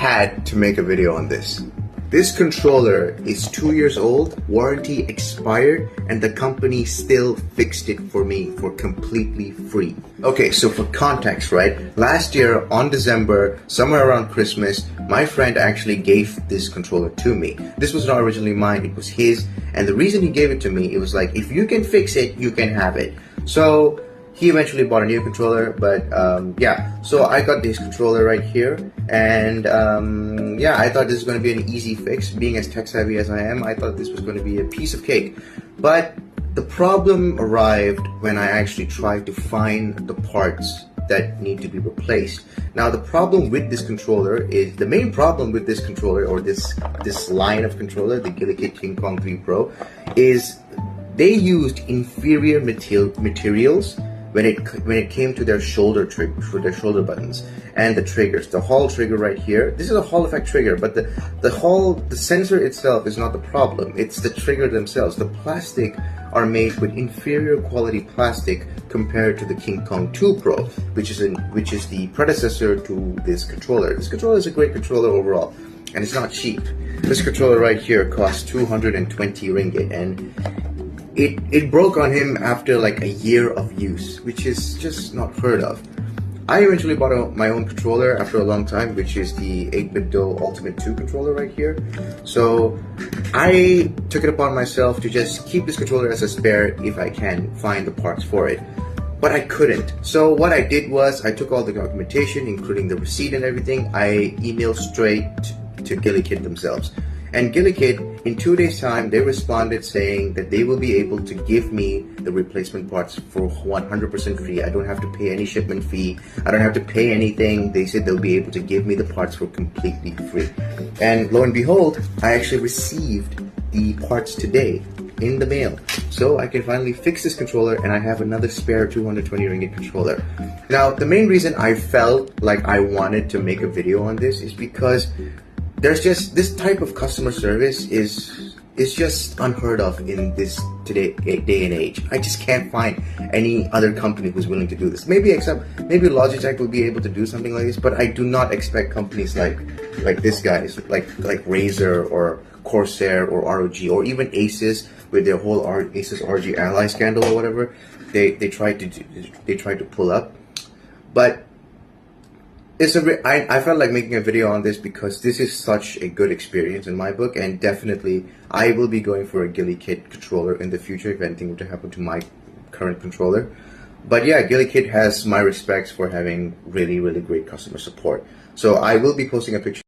had to make a video on this. This controller is 2 years old, warranty expired, and the company still fixed it for me for completely free. Okay, so for context, right? Last year on December, somewhere around Christmas, my friend actually gave this controller to me. This was not originally mine, it was his, and the reason he gave it to me, it was like, if you can fix it, you can have it. So he eventually bought a new controller, but yeah, so I got this controller right here, and yeah, I thought this was going to be an easy fix. Being as tech savvy as I am, I thought this was going to be a piece of cake. But the problem arrived when I actually tried to find the parts that need to be replaced. Now the problem with this controller is, the main problem with this controller, or this line of controller, the Gulikit King Kong 3 Pro, is they used inferior materials when it came to their shoulder buttons and the triggers. The Hall trigger right here, this is a Hall effect trigger, but the sensor itself is not the problem. It's the trigger themselves. The plastic are made with inferior quality plastic compared to the King Kong 2 Pro, which is the predecessor to this controller. This controller is a great controller overall, and it's not cheap. This controller right here costs 220 ringgit, and it broke on him after like a year of use, which is just not heard of. I eventually bought my own controller after a long time, which is the 8BitDo Ultimate 2 controller right here. So I took it upon myself to just keep this controller as a spare if I can find the parts for it. But I couldn't. So what I did was, I took all the documentation, including the receipt and everything. I emailed straight to Gulikit themselves. And Gulikit, in 2 days time, they responded saying that they will be able to give me the replacement parts for 100% free. I don't have to pay any shipment fee. I don't have to pay anything. They said they'll be able to give me the parts for completely free. And lo and behold, I actually received the parts today in the mail. So I can finally fix this controller, and I have another spare 220 ringgit controller. Now, the main reason I felt like I wanted to make a video on this is because there's just, this type of customer service is just unheard of in this day and age. I just can't find any other company who's willing to do this. Maybe Logitech will be able to do something like this, but I do not expect companies like this guys, like Razer or Corsair or ROG, or even Asus with their whole Asus RG Ally scandal or whatever. They tried to pull up, but I felt like making a video on this because this is such a good experience in my book, and definitely I will be going for a Gulikit controller in the future if anything were to happen to my current controller. But yeah, Gulikit has my respects for having really, really great customer support. So I will be posting a picture